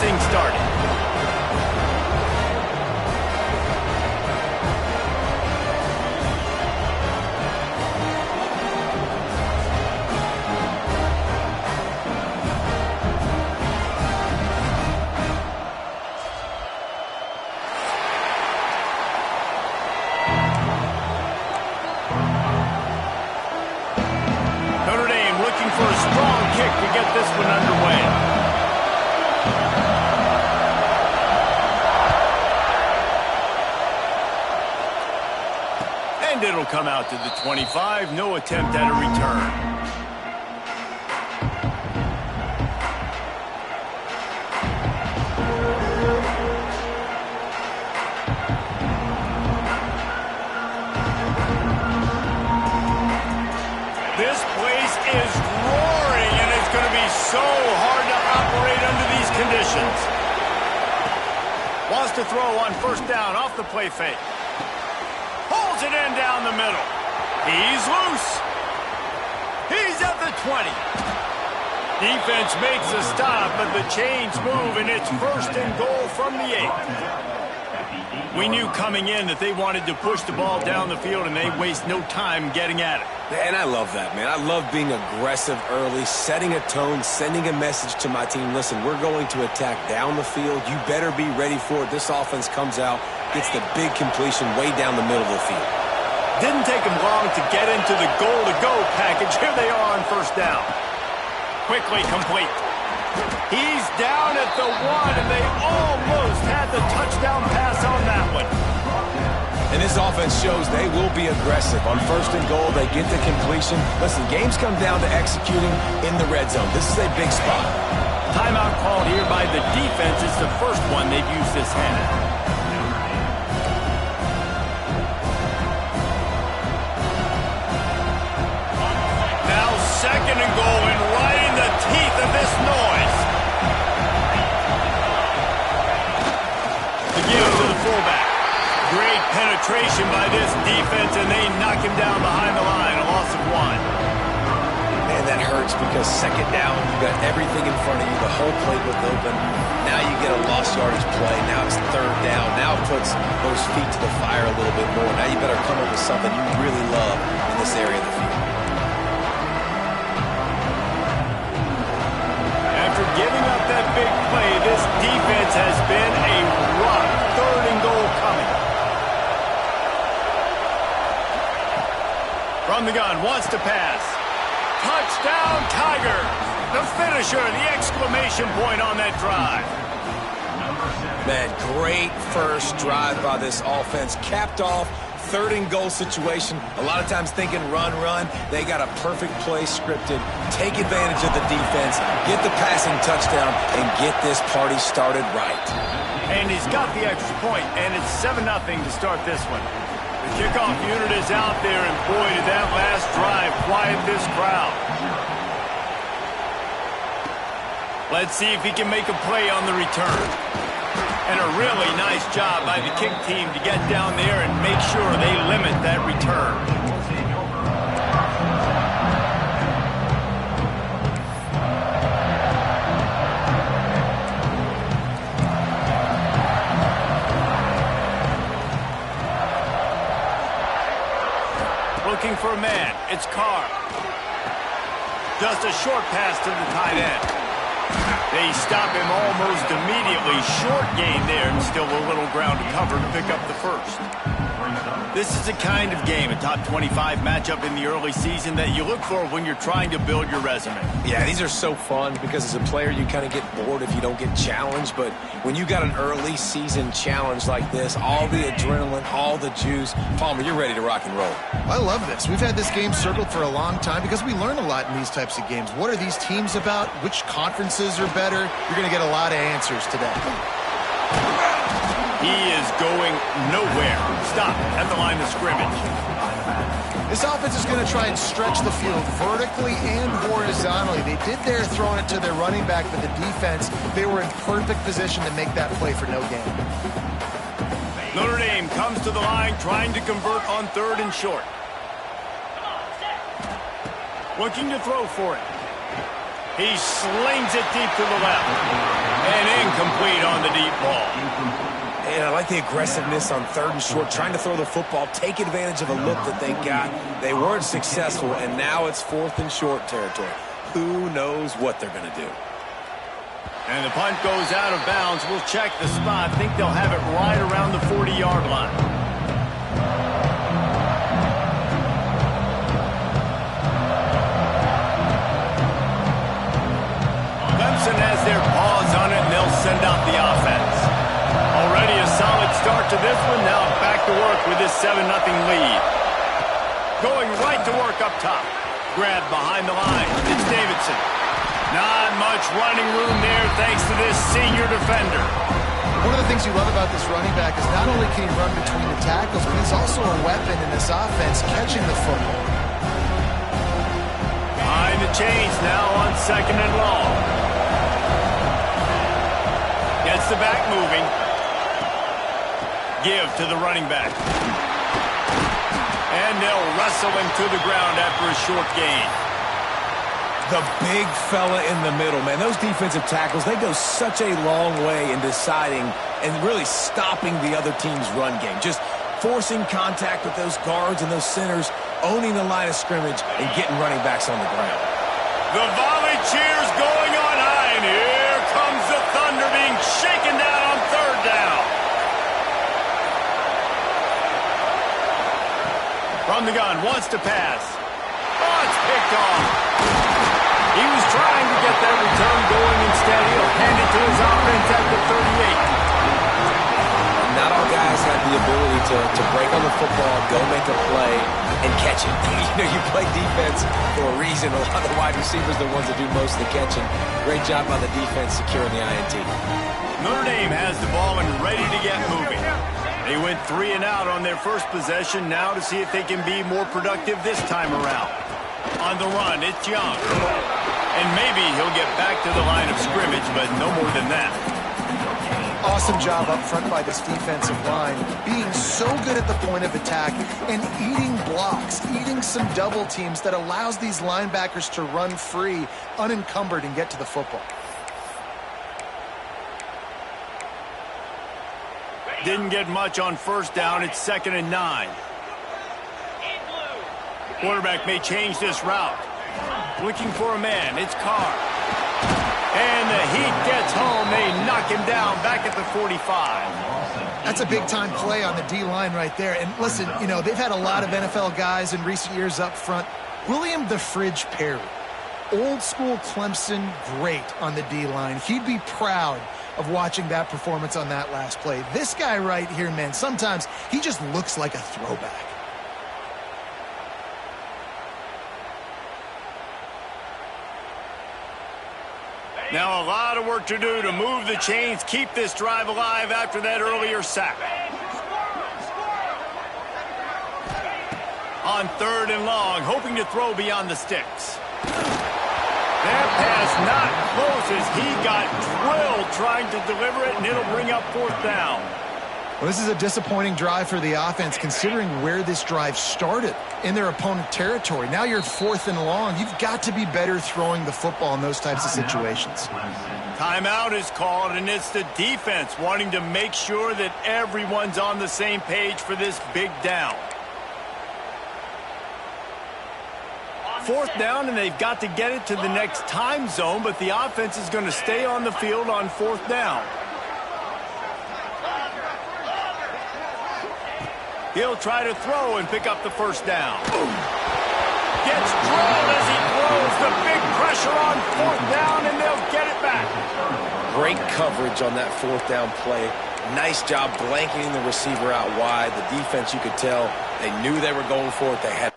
thing started. For a strong kick to get this one underway. And it'll come out to the 25. No attempt at a return. This place is roaring, and it's going to be so hard to operate under these conditions. Wants to throw on first down off the play fake. Pulls it in down the middle. He's loose. He's at the 20. Defense makes a stop, but the chains move, and it's first and goal from the 8. We knew coming in that they wanted to push the ball down the field, and they waste no time getting at it. And I love that, man. I love being aggressive early, setting a tone, sending a message to my team. Listen, we're going to attack down the field. You better be ready for it. This offense comes out, gets the big completion way down the middle of the field. Didn't take them long to get into the goal-to-go package. Here they are on first down. Quickly complete. He's down at the 1, and they almost had the touchdown pass on that one. And this offense shows they will be aggressive. On first and goal, they get the completion. Listen, games come down to executing in the red zone. This is a big spot. Timeout called here by the defense. It's the first one they've used this hand. Now second and goal, and right in the teeth of this noise. The give to the fullback. Great penetration by this defense, and they knock him down behind the line. A loss of 1. Man, that hurts because second down, you got everything in front of you. The whole playbook open. Now you get a lost yardage play. Now it's third down. Now it puts those feet to the fire a little bit more. Now you better come up with something you really love in this area of the field. After giving up that big play, this defense has been a rough third and goal coming. From the gun, wants to pass. Touchdown, Tiger! The finisher, the exclamation point on that drive. Man, great first drive by this offense. Capped off, third and goal situation. A lot of times thinking run. They got a perfect play scripted. Take advantage of the defense, get the passing touchdown, and get this party started right. And he's got the extra point, and it's 7-0 to start this one. The kickoff unit is out there, and boy, did that last drive quiet this crowd. Let's see if he can make a play on the return. And a really nice job by the kick team to get down there and make sure they limit that return. Looking for a man. It's Carr. Just a short pass to the tight end. They stop him almost immediately. Short gain there, and still a little ground to cover to pick up the first. This is the kind of game, a top 25 matchup in the early season, that you look for when you're trying to build your resume. Yeah, these are so fun because as a player, you kind of get bored if you don't get challenged. But when you got an early season challenge like this, all the adrenaline, all the juice, Palmer, you're ready to rock and roll. I love this. We've had this game circled for a long time because we learn a lot in these types of games. What are these teams about? Which conferences are better? You're going to get a lot of answers today. He is going nowhere. Stop at the line of scrimmage. This offense is going to try and stretch the field vertically and horizontally. They did there throwing it to their running back, but the defense, they were in perfect position to make that play for no gain. Notre Dame comes to the line trying to convert on third and short. Looking to throw for it. He slings it deep to the left. And incomplete on the deep ball. And I like the aggressiveness on 3rd and short, trying to throw the football, take advantage of a look that they got. They weren't successful, and now it's 4th and short territory. Who knows what they're going to do? And the punt goes out of bounds. We'll check the spot. I think they'll have it right around the 40-yard line. Clemson has their paws on it, and they'll send out the offense. Already a solid start to this one. Now back to work with this 7-0 lead. Going right to work up top. Grab behind the line. It's Davidson. Not much running room there thanks to this senior defender. One of the things you love about this running back is not only can he run between the tackles, but he's also a weapon in this offense catching the football. Behind the chains now on 2nd and long. Gets the back moving. Give to the running back. And they'll wrestle him to the ground after a short gain. The big fella in the middle, man. Those defensive tackles, they go such a long way in deciding and really stopping the other team's run game. Just forcing contact with those guards and those centers, owning the line of scrimmage, and getting running backs on the ground. The volley cheers going on high, and here comes the Thunder being shaken down on 3rd down. From the gun, wants to pass. Oh, it's picked off. He was trying to get that return going. Instead, he'll hand it to his offense at the 38. Not all guys have the ability to break on the football, go make a play, and catch it. You play defense for a reason. A lot of the wide receivers are the ones that do most of the catching. Great job by the defense securing the INT. Notre Dame has the ball and ready to get moving. They went 3 and out on their first possession. Now to see if they can be more productive this time around. On the run, it's Young. And maybe he'll get back to the line of scrimmage, but no more than that. Awesome job up front by this defensive line, being so good at the point of attack and eating blocks, eating some double teams that allows these linebackers to run free, unencumbered, and get to the football. Didn't get much on 1st down. It's 2nd and 9. Quarterback may change this route. Looking for a man. It's Carr. And the heat gets home. They knock him down back at the 45. That's a big-time play on the D-line right there. And listen, you know, they've had a lot of NFL guys in recent years up front. William the Fridge Perry, old-school Clemson great on the D-line. He'd be proud of watching that performance on that last play. This guy right here, man, sometimes he just looks like a throwback. Now a lot of work to do to move the chains, keep this drive alive after that earlier sack. On 3rd and long, hoping to throw beyond the sticks. That pass not close as he got drilled trying to deliver it, and it'll bring up 4th down. Well, this is a disappointing drive for the offense, considering where this drive started in their opponent territory. Now you're 4th and long. You've got to be better throwing the football in those types of situations. Timeout is called, and it's the defense wanting to make sure that everyone's on the same page for this big down. 4th down, and they've got to get it to the next time zone, but the offense is going to stay on the field on 4th down. He'll try to throw and pick up the 1st down. Gets drilled as he throws. The big pressure on 4th down, and they'll get it back. Great coverage on that 4th down play. Nice job blanketing the receiver out wide. The defense, you could tell, they knew they were going for it. They had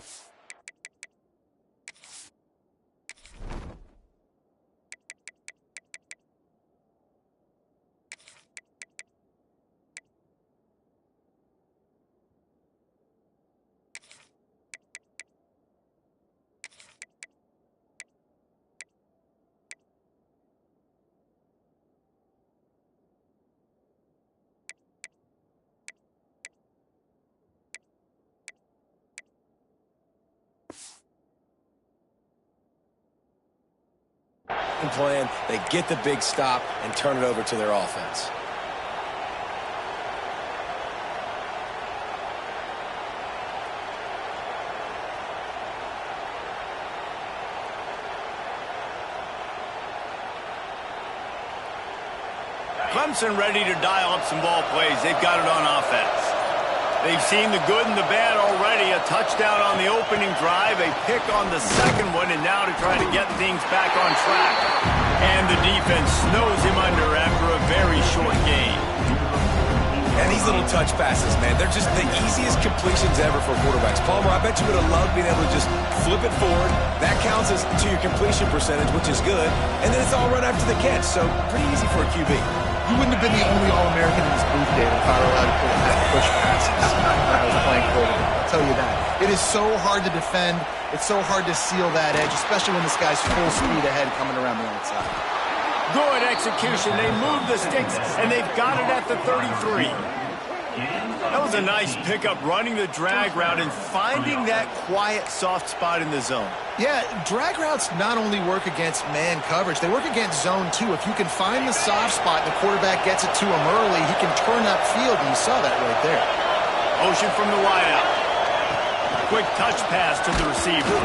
game plan, they get the big stop, and turn it over to their offense. Clemson ready to dial up some ball plays. They've got it on offense. They've seen the good and the bad already. A touchdown on the opening drive, a pick on the second one, and now to try to get things back on track. And the defense snows him under after a very short game. And these little touch passes, man, they're just the easiest completions ever for quarterbacks. Palmer, I bet you would have loved being able to just flip it forward. That counts as to your completion percentage, which is good. And then it's all run after the catch, so pretty easy for a QB. You wouldn't have been the only All-American in this booth, Dave, if I were allowed to push passes when I was playing quarterback. I'll tell you that. It is so hard to defend. It's so hard to seal that edge, especially when this guy's full speed ahead coming around the outside. Good execution. They move the sticks, and they've got it at the 33. That was a nice pickup, running the drag route and finding that quiet, soft spot in the zone. Yeah, drag routes not only work against man coverage, they work against zone too. If you can find the soft spot, the quarterback gets it to him early, he can turn upfield, and you saw that right there. Motion from the wideout. Quick touch pass to the receiver.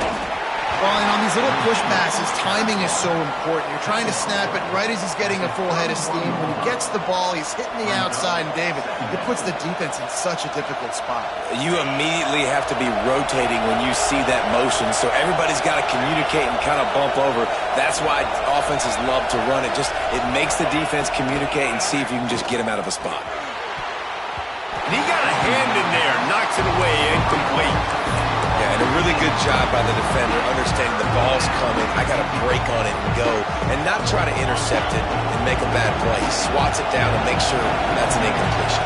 Well, and on these little push passes, timing is so important. You're trying to snap it right as he's getting a full head of steam. When he gets the ball, he's hitting the outside, and David, it puts the defense in such a difficult spot. You immediately have to be rotating when you see that motion, so everybody's got to communicate and kind of bump over. That's why offenses love to run it. It makes the defense communicate and see if you can just get him out of a spot. And he got a hand in there, knocks it away, incomplete. Yeah, and a really good job by the defender understanding the ball's coming. I got to break on it and go, and not try to intercept it and make a bad play. He swats it down and makes sure that's an incompletion.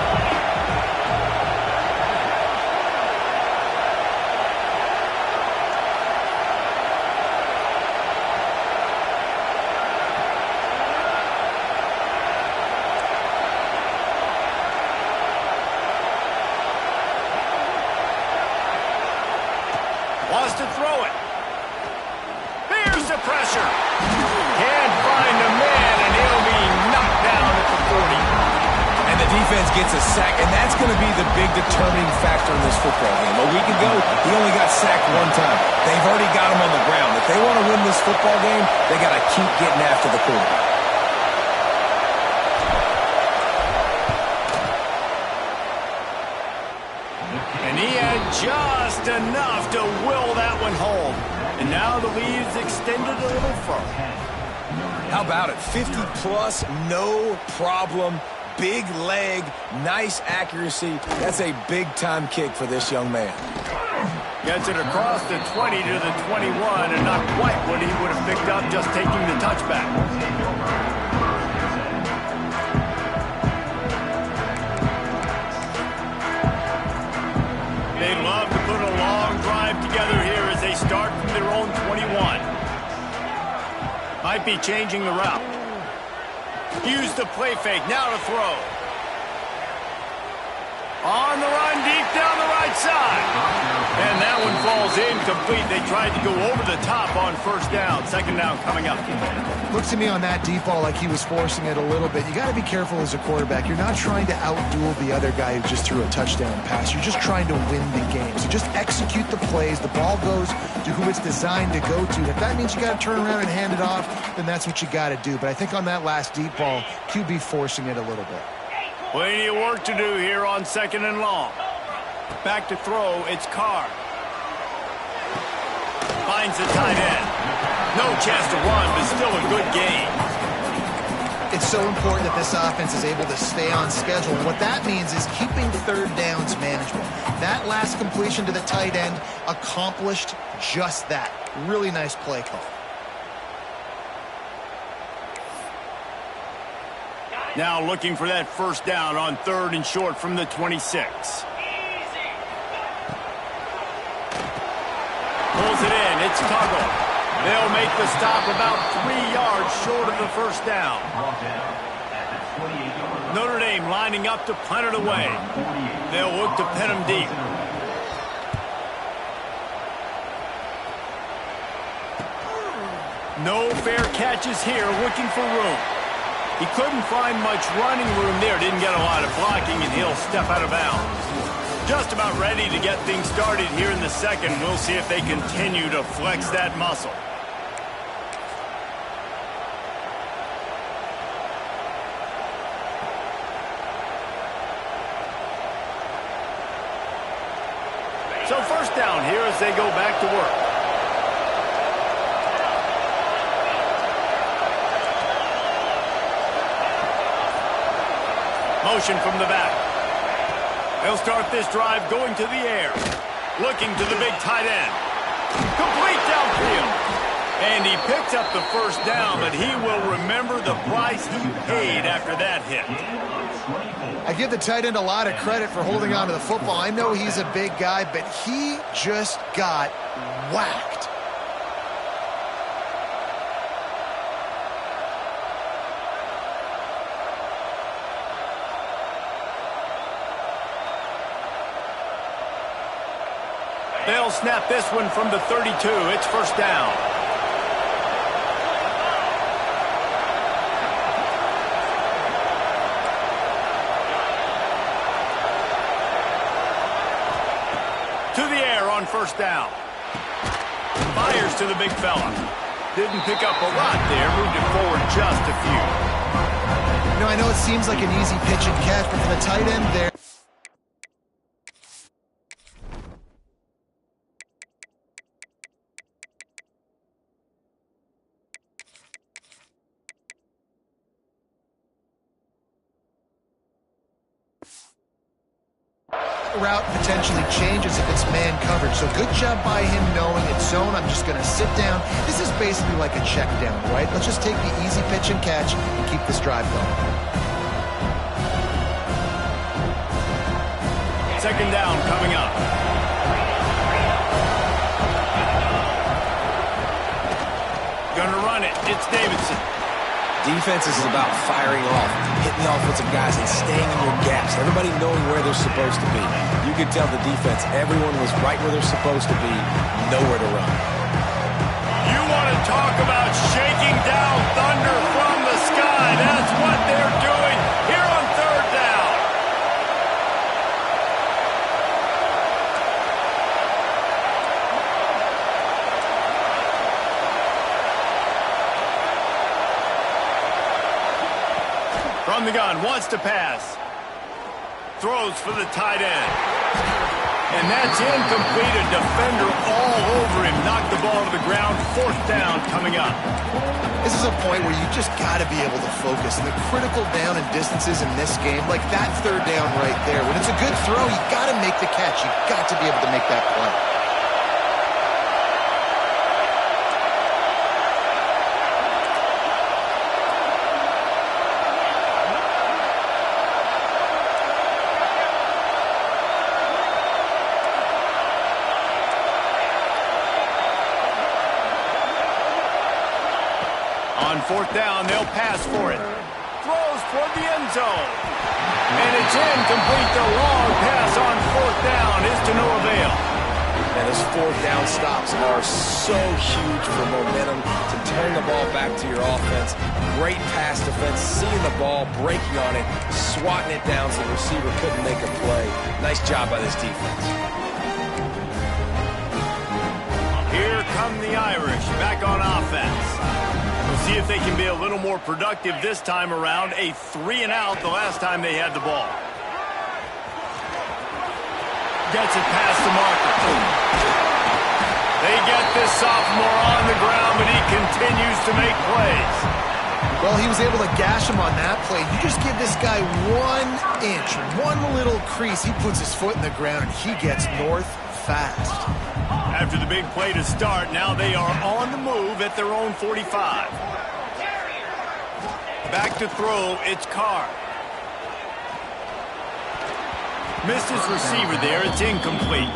Wants to throw it. Here's the pressure. Can't find a man, and he'll be knocked down at the 40. And the defense gets a sack, and that's going to be the big determining factor in this football game. A week ago, he only got sacked one time. They've already got him on the ground. If they want to win this football game, they got to keep getting after the quarterback. And he had just enough to will that one home. And now the lead is extended a little further. How about it? 50-plus, no problem. Big leg, nice accuracy. That's a big-time kick for this young man. Gets it across the 20 to the 21, and not quite what he would have picked up just taking the touchback. They love to put a long drive together here as they start from their own 21. Might be changing the route. Use the play fake, now to throw. On the run, deep down the right side. And that one falls incomplete. They tried to go over the top on first down. Second down coming up. Looks to me on that deep ball like he was forcing it a little bit. You got to be careful as a quarterback. You're not trying to outduel the other guy who just threw a touchdown pass. You're just trying to win the game. So just execute the plays. The ball goes to who it's designed to go to. And if that means you got to turn around and hand it off, then that's what you got to do. But I think on that last deep ball, QB forcing it a little bit. Plenty of work to do here on second and long. Back to throw, it's Carr. Finds the tight end. No chance to run, but still a good game. It's so important that this offense is able to stay on schedule. And what that means is keeping third downs management. That last completion to the tight end accomplished just that. Really nice play call. Now looking for that first down on third and short from the 26. Pulls it in. It's Tuggle. They'll make the stop about 3 yards short of the first down. Notre Dame lining up to punt it away. They'll look to pin him deep. No fair catches here, looking for room. He couldn't find much running room there, didn't get a lot of blocking, and he'll step out of bounds. Just about ready to get things started here in the second. We'll see if they continue to flex that muscle. So first down here as they go back to work. Motion from the back. They'll start this drive going to the air. Looking to the big tight end. Complete downfield. And he picks up the first down, but he will remember the price he paid after that hit. I give the tight end a lot of credit for holding on to the football. I know he's a big guy, but he just got whacked. They'll snap this one from the 32. It's first down. To the air on first down. Fires to the big fella. Didn't pick up a lot there. Moved it forward just a few. You know, I know it seems like an easy pitch and catch, but for the tight end there, route potentially changes if it's man coverage. So good job by him knowing it's zone. I'm just going to sit down. This is basically like a check down, right? Let's just take the easy pitch and catch and keep this drive going. Second down coming up. Gonna run it. It's Davidson. Defense is about firing off, hitting the offensive guys, and staying in your gaps. Everybody knowing where they're supposed to be. You could tell the defense, everyone was right where they're supposed to be, nowhere to run. You want to talk about shaking down thunder from the sky. That's what they're doing here on third down. From the gun, wants to pass. Throws for the tight end. And that's incomplete. A defender all over him. Knocked the ball to the ground. Fourth down coming up. This is a point where you just got to be able to focus. And the critical down and distances in this game, like that third down right there. When it's a good throw, you got to make the catch. You got to be able to make that play. On fourth down, they'll pass for it. Throws for the end zone. And it's incomplete. The long pass on fourth down is to no avail. And those fourth down stops are so huge for momentum to turn the ball back to your offense. Great pass defense, seeing the ball, breaking on it, swatting it down so the receiver couldn't make a play. Nice job by this defense. Here come the Irish back on offense. We'll see if they can be a little more productive this time around. A 3-and-out the last time they had the ball. Gets it past the marker. They get this sophomore on the ground, but he continues to make plays. Well, he was able to gash him on that play. You just give this guy 1 inch, one little crease, he puts his foot in the ground, and he gets north fast. After the big play to start, now they are on the move at their own 45. Back to throw, it's Carr. Missed his receiver there, it's incomplete.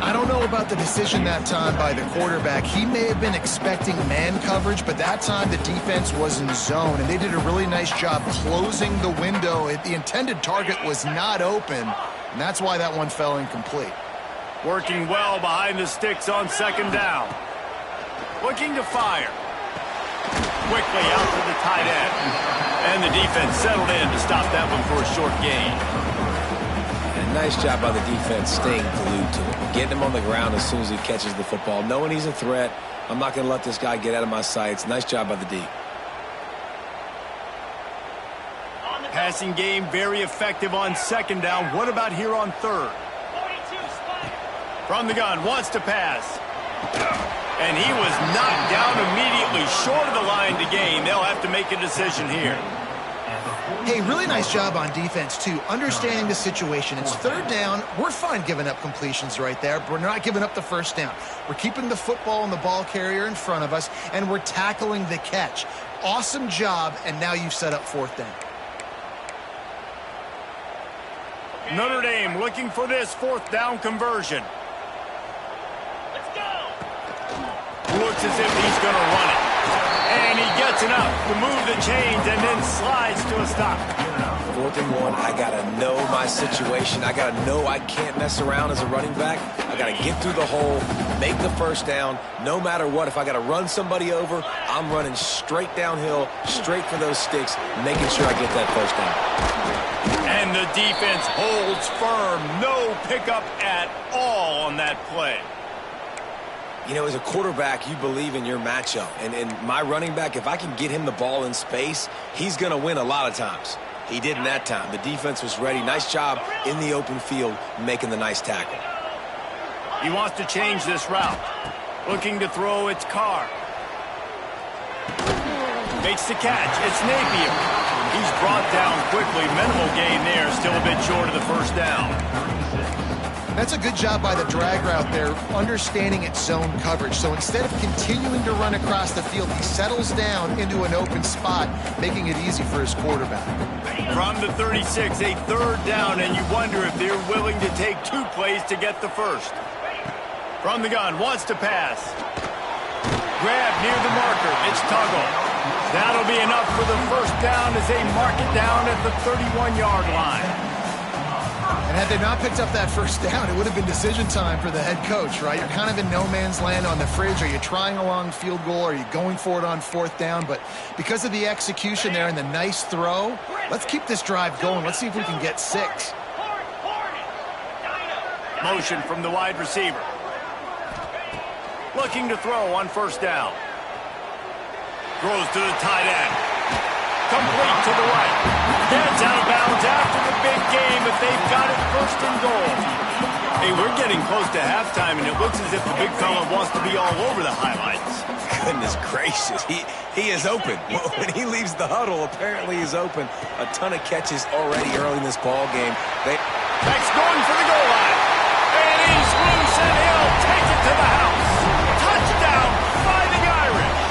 I don't know about the decision that time by the quarterback. He may have been expecting man coverage, but that time the defense was in zone, and they did a really nice job closing the window. The intended target was not open, and that's why that one fell incomplete. Working well behind the sticks on second down. Looking to fire. quickly out to the tight end. And the defense settled in to stop that one for a short gain. And nice job by the defense staying glued to him. Getting him on the ground as soon as he catches the football. Knowing he's a threat, I'm not going to let this guy get out of my sights. Nice job by the D. Passing game very effective on second down. What about here on third? From the gun, wants to pass. And he was knocked down immediately short of the line to gain. They'll have to make a decision here. Hey, really nice job on defense, too. Understanding the situation. It's third down. We're fine giving up completions right there, but we're not giving up the first down. We're keeping the football and the ball carrier in front of us, and we're tackling the catch. Awesome job, and now you've set up fourth down. Notre Dame looking for this fourth down conversion. Looks as if he's going to run it. And he gets enough to move the chains and then slides to a stop. 4th and 1, I got to know my situation. I got to know I can't mess around as a running back. I got to get through the hole, make the first down, no matter what. If I got to run somebody over, I'm running straight downhill, straight for those sticks, making sure I get that first down. And the defense holds firm. No pickup at all on that play. You know, as a quarterback, you believe in your matchup. And my running back, if I can get him the ball in space, he's going to win a lot of times. He didn't that time. The defense was ready. Nice job in the open field making the nice tackle. He wants to change this route. Looking to throw, it's Carr. Makes the catch. It's Napier. He's brought down quickly. Minimal gain there. Still a bit short of the first down. That's a good job by the drag route there, understanding its zone coverage. So instead of continuing to run across the field, he settles down into an open spot, making it easy for his quarterback. From the 36, a third down, and you wonder if they're willing to take 2 plays to get the first. From the gun, wants to pass. Grab near the marker. It's Tuggle. That'll be enough for the first down as they mark it down at the 31-yard line. And had they not picked up that first down, it would have been decision time for the head coach, right? You're kind of in no man's land on the fridge. Are you trying a long field goal? Are you going for it on fourth down? But because of the execution there and the nice throw, let's keep this drive going. Let's see if we can get 6. Motion from the wide receiver. Looking to throw on first down. Throws to the tight end. Complete to the right. Heads out of bounds after the big game if they've got it first and goal. Hey, we're getting close to halftime, and it looks as if the big fella wants to be all over the highlights. Goodness gracious, he is open. When he leaves the huddle, apparently he's open. A ton of catches already early in this ball game. Beck's going for the goal line. And he's loose, and he'll take it to the house. Touchdown, Fighting Irish.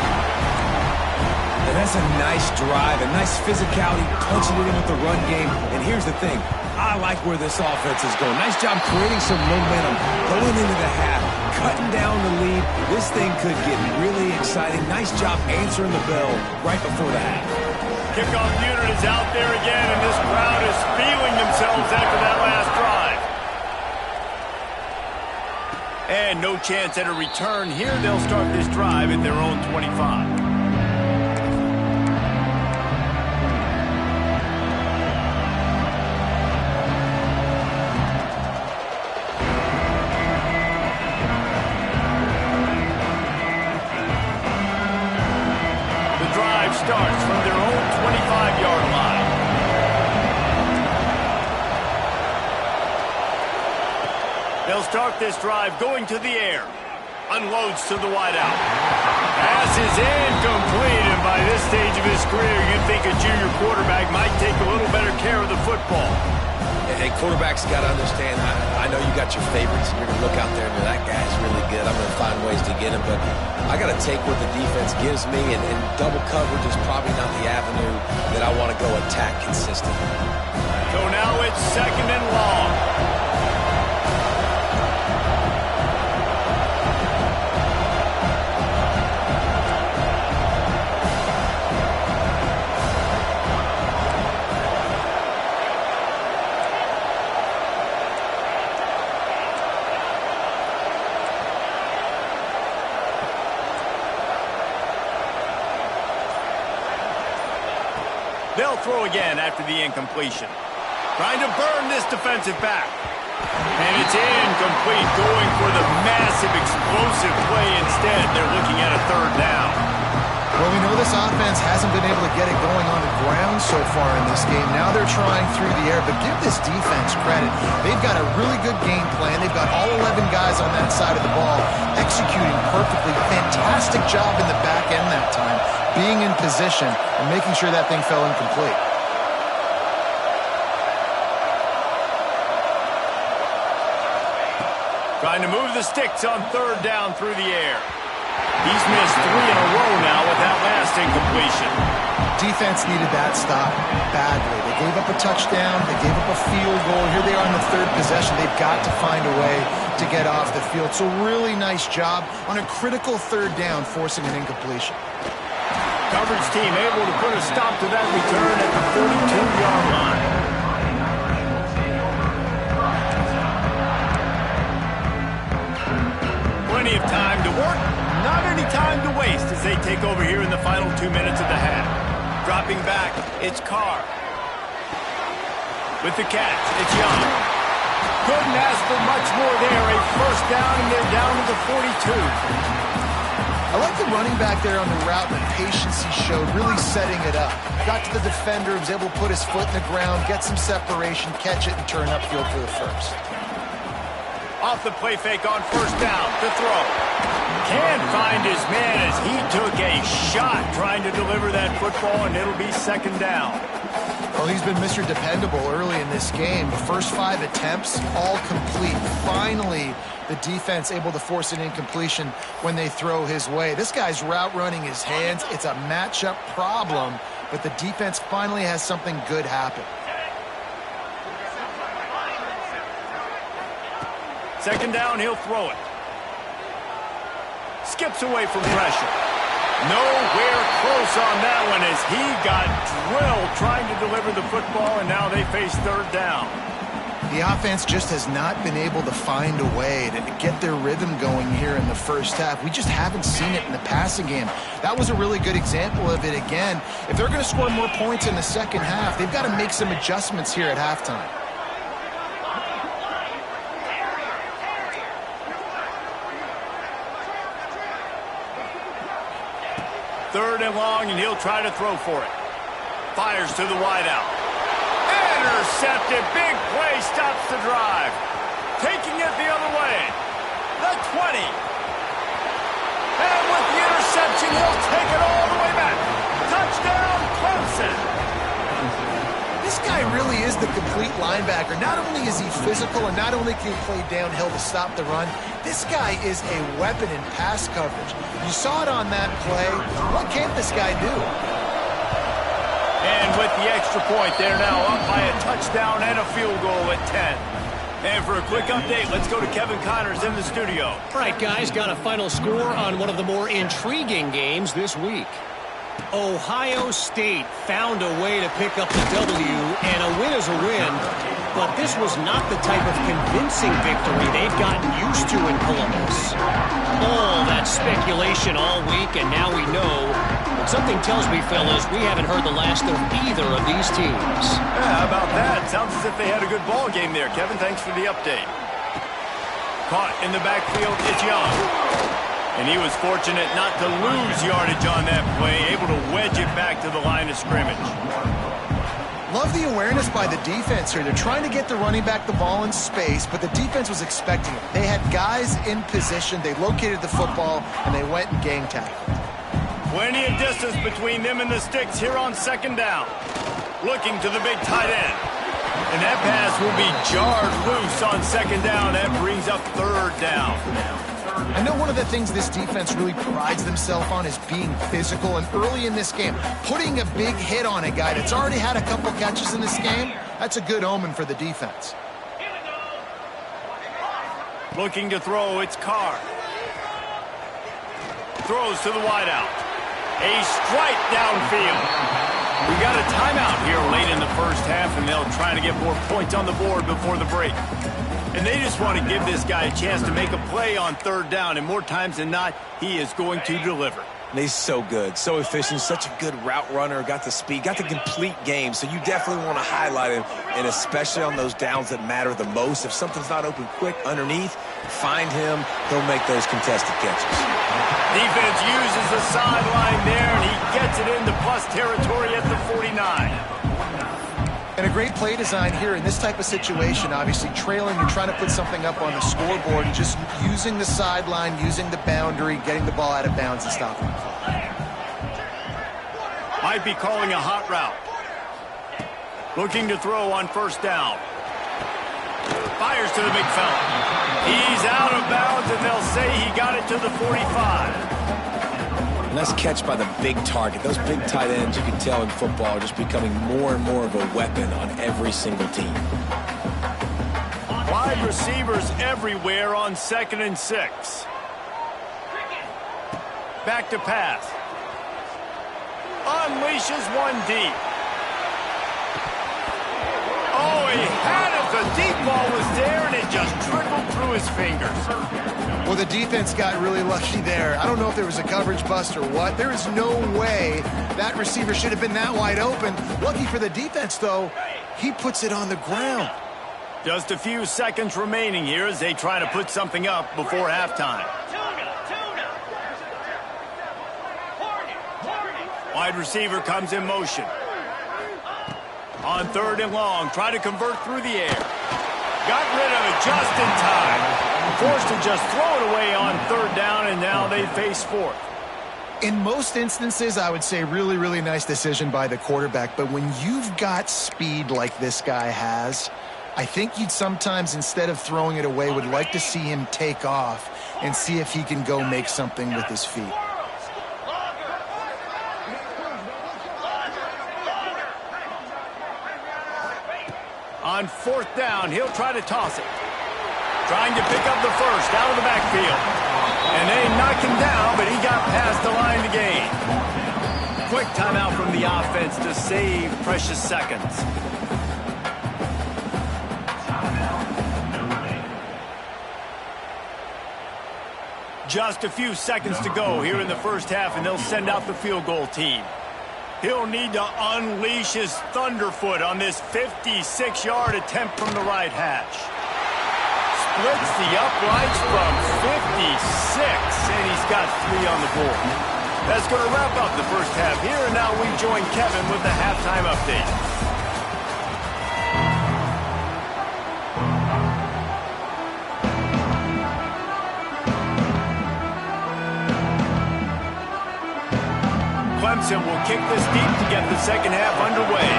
And that's a nice drive, a nice physicality, punching it in with the run game. And here's the thing, I like where this offense is going. Nice job creating some momentum, going into the half, cutting down the lead. This thing could get really exciting. Nice job answering the bell right before the half. Kickoff unit is out there again, and this crowd is feeling themselves after that last drive. And no chance at a return here. They'll start this drive at their own 25. Starts from their own 25-yard line. They'll start this drive going to the air. Unloads to the wideout. Pass is incomplete, and by this stage of his career, you'd think a junior quarterback might take a little better care of the football. Hey, quarterbacks got to understand, I know you got your favorites, and you're going to look out there and go, that guy's really good. I'm going to find ways to get him, but I got to take what the defense gives me, and double coverage is probably not the avenue that I want to go attack consistently. So now it's second and long. They'll throw again after the incompletion. Trying to burn this defensive back. And it's incomplete, going for the massive explosive play instead. They're looking at a third down. Well, we know this offense hasn't been able to get it going on the ground so far in this game. Now they're trying through the air, but give this defense credit. They've got a really good game plan. They've got all 11 guys on that side of the ball executing perfectly. Fantastic job in the back end that time, being in position and making sure that thing fell incomplete. Trying to move the sticks on third down through the air. He's missed 3 in a row now with that last incompletion. Defense needed that stop badly. They gave up a touchdown. They gave up a field goal. Here they are in the third possession. They've got to find a way to get off the field. So really nice job on a critical third down, forcing an incompletion. Coverage team able to put a stop to that return at the 42-yard line. Plenty of time to work, not any time to waste as they take over here in the final 2 minutes of the half. Dropping back, it's Carr. With the catch, it's Young. Couldn't ask for much more there. A first down, and they're down to the 42. I like the running back there on the route and the patience he showed, really setting it up. Got to the defender, was able to put his foot in the ground, get some separation, catch it, and turn upfield for the first. Off the play fake on first down to throw. Can't find his man as he took a shot trying to deliver that football, and it'll be second down. Well, he's been Mr. Dependable early in this game. The first 5 attempts, all complete. Finally, the defense able to force an incompletion when they throw his way. This guy's route running his hands. It's a matchup problem, but the defense finally has something good happen. Second down, he'll throw it. Skips away from pressure. Nowhere close on that one as he got drilled trying to deliver the football, and now they face third down. The offense just has not been able to find a way to get their rhythm going here in the first half. We just haven't seen it in the passing game. That was a really good example of it again. If they're going to score more points in the second half, they've got to make some adjustments here at halftime. Third and long, and he'll try to throw for it. Fires to the wideout. Intercepted. Big play stops the drive. Taking it the other way. The 20. And with the interception, he'll take it all the way back. Touchdown, Clemson. This guy really is the complete linebacker. Not only is he physical and not only can he play downhill to stop the run, this guy is a weapon in pass coverage. You saw it on that play. What can't this guy do? And with the extra point, they're now up by a touchdown and a field goal at 10. And for a quick update, let's go to Kevin Connors in the studio. All right, guys, got a final score on one of the more intriguing games this week. Ohio State found a way to pick up the W, and a win is a win, but this was not the type of convincing victory they've gotten used to in Columbus. All that speculation all week, and now we know. But something tells me, fellas, we haven't heard the last of either of these teams. Yeah, how about that? Sounds as if they had a good ball game there. Kevin, thanks for the update. Caught in the backfield, it's Young. And he was fortunate not to lose yardage on that play, able to wedge it back to the line of scrimmage. Love the awareness by the defense here. They're trying to get the running back the ball in space, but the defense was expecting it. They had guys in position. They located the football, and they went and gang tackled. Plenty of distance between them and the sticks here on second down. Looking to the big tight end. And that pass will be jarred loose on second down. That brings up third down. I know one of the things this defense really prides themselves on is being physical, and early in this game, putting a big hit on a guy that's already had a couple catches in this game, that's a good omen for the defense. Looking to throw, it's Carr. Throws to the wideout. A strike downfield. We got a timeout here late in the first half, and they'll try to get more points on the board before the break. And they just want to give this guy a chance to make a play on third down, and more times than not, he is going to deliver. And he's so good, so efficient, such a good route runner, got the speed, got the complete game. So you definitely want to highlight him, and especially on those downs that matter the most. If something's not open quick underneath, find him. He'll make those contested catches. Defense uses the sideline there, and he gets it into plus territory at the 49. And a great play design here in this type of situation. Obviously trailing, you're trying to put something up on the scoreboard, and just using the sideline, using the boundary, getting the ball out of bounds and stopping the clock. Might be calling a hot route. Looking to throw on first down. Fires to the big fella. He's out of bounds, and they'll say he got it to the 45. Nice catch by the big target. Those big tight ends, you can tell in football, are just becoming more and more of a weapon on every single team. Wide receivers everywhere on 2nd and 6. Back to pass. Unleashes one deep. Oh, he had it. The deep ball was there, and it just trickled through his fingers. Well, the defense got really lucky there. I don't know if there was a coverage bust or what. There is no way that receiver should have been that wide open. Lucky for the defense, though, he puts it on the ground. Just a few seconds remaining here as they try to put something up before halftime. Wide receiver comes in motion. On 3rd and long, try to convert through the air. Got rid of it just in time. Forced to just throw it away on 3rd down, and now they face 4th. In most instances, I would say really, really nice decision by the quarterback. But when you've got speed like this guy has, I think you'd sometimes, instead of throwing it away, would like to see him take off and see if he can go make something with his feet. On 4th down, he'll try to toss it. Trying to pick up the first out of the backfield. And they knocked him down, but he got past the line to gain. Quick timeout from the offense to save precious seconds. Just a few seconds to go here in the first half, and they'll send out the field goal team. He'll need to unleash his thunderfoot on this 56-yard attempt from the right hash. Splits the uprights from 56, and he's got 3 on the board. That's going to wrap up the first half here, and now we join Kevin with the halftime update. Clemson will kick this deep to get the second half underway.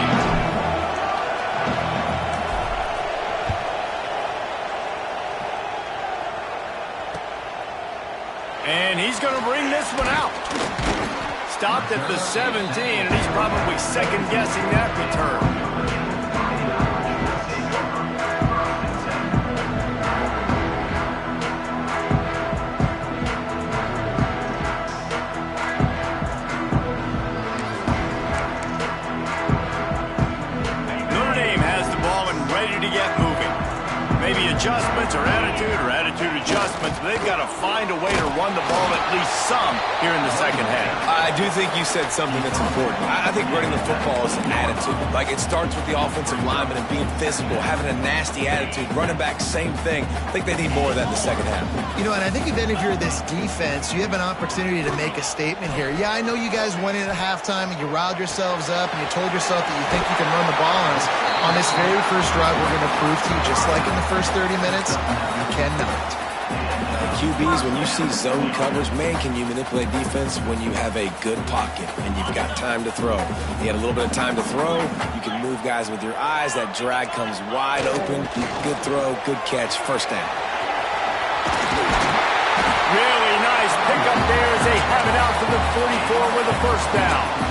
And he's going to bring this one out. Stopped at the 17, and he's probably second-guessing that return. Maybe adjustments or attitude adjustments, but they've got to find a way to run the ball at least some here in the second half. I do think you said something that's important. I think running the football is an attitude. Like, it starts with the offensive lineman and being physical, having a nasty attitude. Running back, same thing. I think they need more of that in the second half. You know, and I think even if you're this defense, you have an opportunity to make a statement here. Yeah, I know you guys went in at halftime and you riled yourselves up and you told yourself that you think you can run the ball on us. On this very first drive, we're going to prove to you, just like in the first 30 minutes, you cannot. QBs, when you see zone coverage, man, can you manipulate defense when you have a good pocket and you've got time to throw. You had a little bit of time to throw. You can move guys with your eyes. That drag comes wide open. Good throw, good catch, first down. Really nice pickup there as they have it out to the 44 with a first down.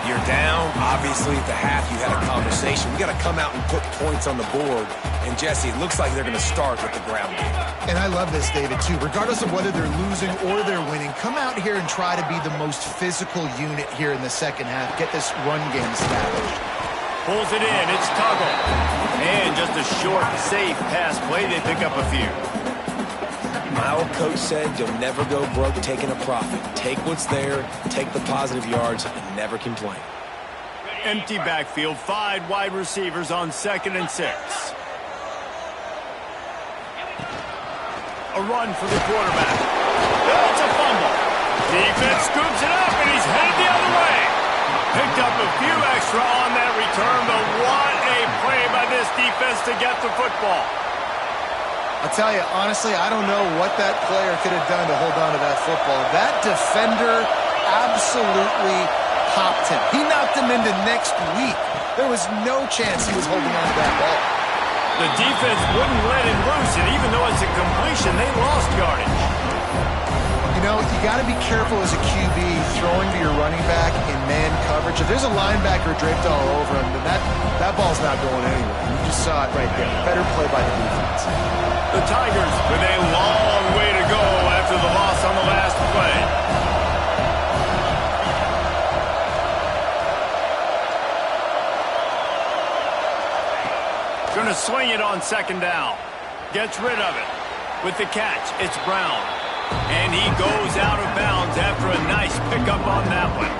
You're down. Obviously, at the half, you had a conversation. We got to come out and put points on the board. And, Jesse, it looks like they're going to start with the ground game. And I love this, David, too. Regardless of whether they're losing or they're winning, come out here and try to be the most physical unit here in the second half. Get this run game established. Pulls it in. It's Tuggle. And just a short, safe pass play. They pick up a few. My old coach said you'll never go broke taking a profit. Take what's there, take the positive yards, and never complain. Empty backfield, 5 wide receivers on 2nd and 6. A run for the quarterback. That's a fumble. Defense scoops it up, and he's headed the other way. Picked up a few extra on that return, but what a play by this defense to get the football. I'll tell you, honestly, I don't know what that player could have done to hold on to that football. That defender absolutely popped him. He knocked him into next week. There was no chance he was holding on to that ball. The defense wouldn't let him loose, and even though it's a completion, they lost yardage. You know, you got to be careful as a QB throwing to your running back in man coverage. If there's a linebacker draped all over him, then that ball's not going anywhere. You just saw it right there. Better play by the defense. The Tigers with a long way to go after the loss on the last play. Going to swing it on 2nd down. Gets rid of it. With the catch, it's Brown. And he goes out of bounds after a nice pickup on that one.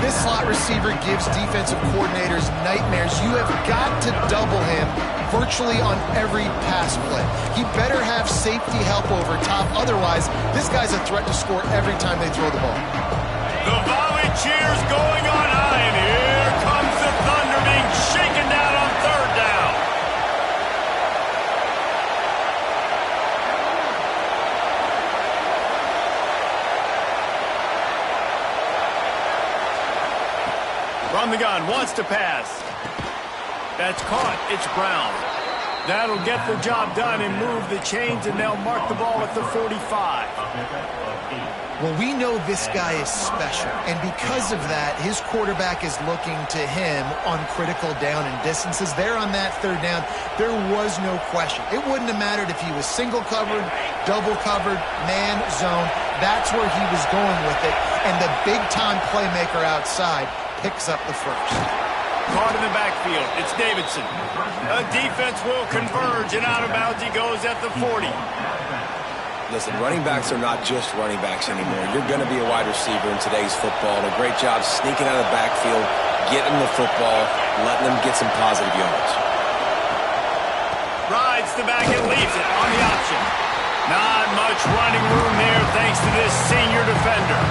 This slot receiver gives defensive coordinators nightmares. You have got to double him virtually on every pass play. He better have safety help over top. Otherwise, this guy's a threat to score every time they throw the ball. The volley cheers going on high, and here comes the Thunder being shaken down on 3rd down. From the gun, wants to pass. That's caught. It's Brown. That'll get the job done and move the chains, and they'll mark the ball at the 45. Well, we know this guy is special, and because of that, his quarterback is looking to him on critical down and distances. There on that 3rd down, there was no question. It wouldn't have mattered if he was single covered, double covered, man, zone. That's where he was going with it, and the big-time playmaker outside picks up the first. Caught in the backfield. It's Davidson. The defense will converge, and out of bounds he goes at the 40. Listen, running backs are not just running backs anymore. You're going to be a wide receiver in today's football, and a great job sneaking out of the backfield, getting the football, letting them get some positive yards. Rides the back and leaves it on the option. Not much running room there thanks to this senior defender.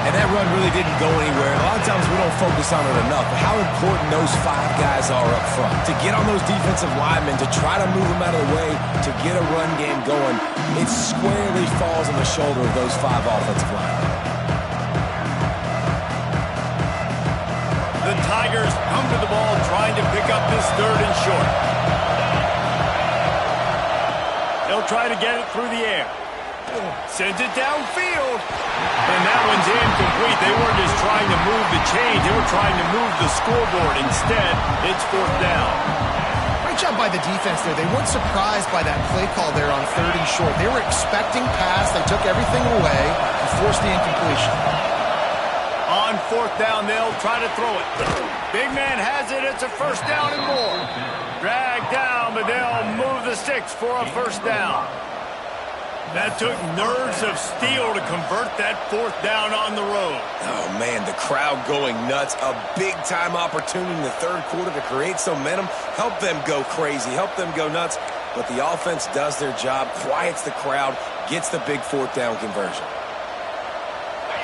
And that run really didn't go anywhere. A lot of times we don't focus on it enough, but how important those 5 guys are up front. To get on those defensive linemen, to try to move them out of the way, to get a run game going, it squarely falls on the shoulder of those 5 offensive linemen. The Tigers come to the ball trying to pick up this 3rd and short. They'll try to get it through the air. Sends it downfield. And that one's incomplete. They weren't just trying to move the chains. They were trying to move the scoreboard. Instead, it's 4th down. Great job by the defense there. They weren't surprised by that play call there on 3rd and short. They were expecting pass. They took everything away and forced the incompletion. On 4th down, they'll try to throw it. Big man has it. It's a 1st down and more. Dragged down, but they'll move the sticks for a 1st down. That took nerves of steel to convert that 4th down on the road. Oh, man, the crowd going nuts. A big-time opportunity in the 3rd quarter to create some momentum, help them go crazy, help them go nuts. But the offense does their job, quiets the crowd, gets the big 4th down conversion.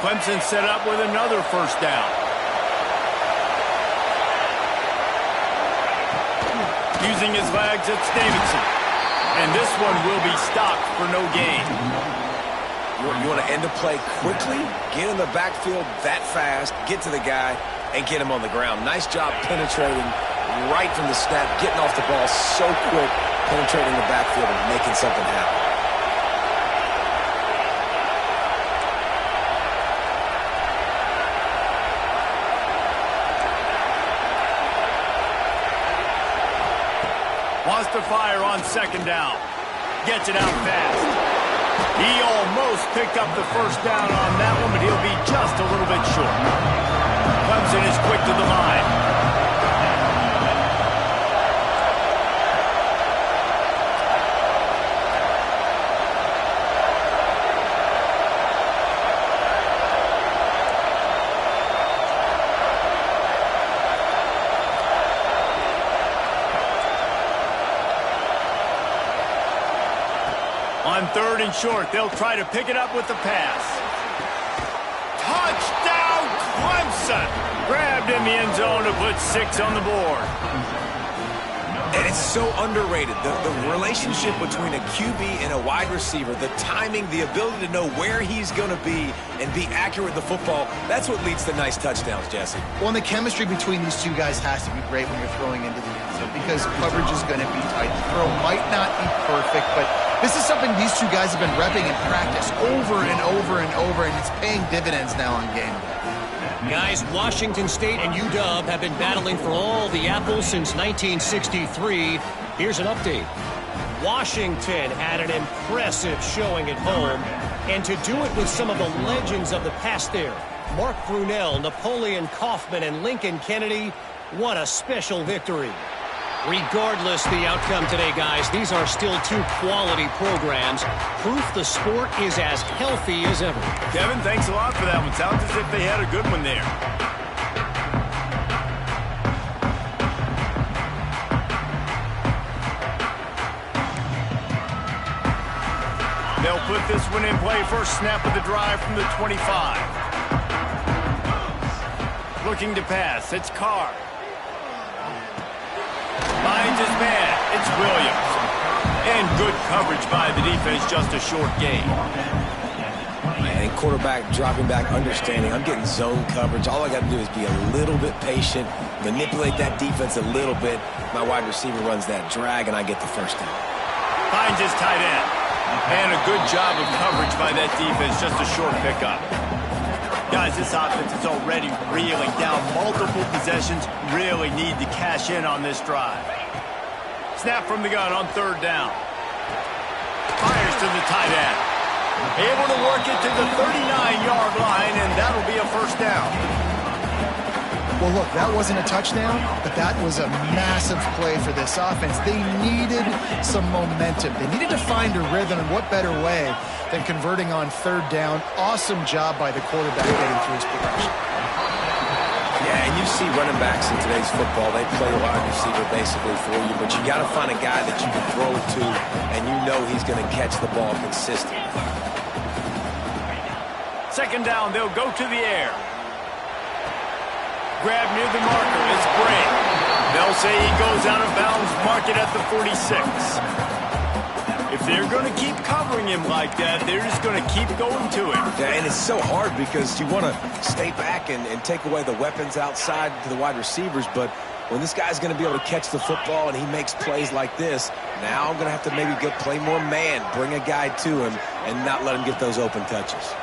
Clemson set up with another 1st down. Using his legs, it's Davidson. And this one will be stopped for no gain. You want to end the play quickly, get in the backfield that fast, get to the guy, and get him on the ground. Nice job penetrating right from the snap, getting off the ball so quick, penetrating the backfield and making something happen. Wants to fire on 2nd down. Gets it out fast. He almost picked up the 1st down on that one, but he'll be just a little bit short. Clemson is quick to the line. On 3rd and short, they'll try to pick it up with the pass. Touchdown, Clemson! Grabbed in the end zone to put 6 on the board. And it's so underrated. The relationship between a QB and a wide receiver, the timing, the ability to know where he's going to be and be accurate with the football, that's what leads to nice touchdowns, Jesse. Well, and the chemistry between these two guys has to be great when you're throwing into the end zone because coverage is going to be tight. The throw might not be perfect, but this is something these two guys have been repping in practice over and over and over, and it's paying dividends now on game day. Guys, Washington State and UW have been battling for all the apples since 1963. Here's an update. Washington had an impressive showing at home, and to do it with some of the legends of the past there, Mark Brunell, Napoleon Kaufman, and Lincoln Kennedy, what a special victory. Regardless the outcome today, guys, these are still two quality programs. Proof the sport is as healthy as ever. Kevin, thanks a lot for that one. Sounds as if they had a good one there. They'll put this one in play. First snap of the drive from the 25. Looking to pass. It's Carr. Finds his man. It's Williams. And good coverage by the defense, just a short gain. And quarterback dropping back, understanding. I'm getting zone coverage. All I got to do is be a little bit patient, manipulate that defense a little bit. My wide receiver runs that drag, and I get the first down. Finds his tight end. And a good job of coverage by that defense, just a short pickup. Guys, this offense is already reeling down multiple possessions. Really need to cash in on this drive. Snap from the gun on 3rd down. Fires to the tight end. Able to work it to the 39-yard line, and that'll be a first down. Well, look, that wasn't a touchdown, but that was a massive play for this offense. They needed some momentum. They needed to find a rhythm, and what better way than converting on 3rd down. Awesome job by the quarterback getting through his progression. Yeah, and you see running backs in today's football, they play wide receiver basically for you, but you got to find a guy that you can throw to, and you know he's going to catch the ball consistently. 2nd down, they'll go to the air. Grab near the marker. It's Gray. They'll say he goes out of bounds, mark it at the 46. If they're going to keep covering him like that, they're just going to keep going to him. Yeah, and it's so hard because you want to stay back and take away the weapons outside to the wide receivers, but when this guy's going to be able to catch the football and he makes plays like this, now I'm going to have to maybe play more man, bring a guy to him, and not let him get those open touches.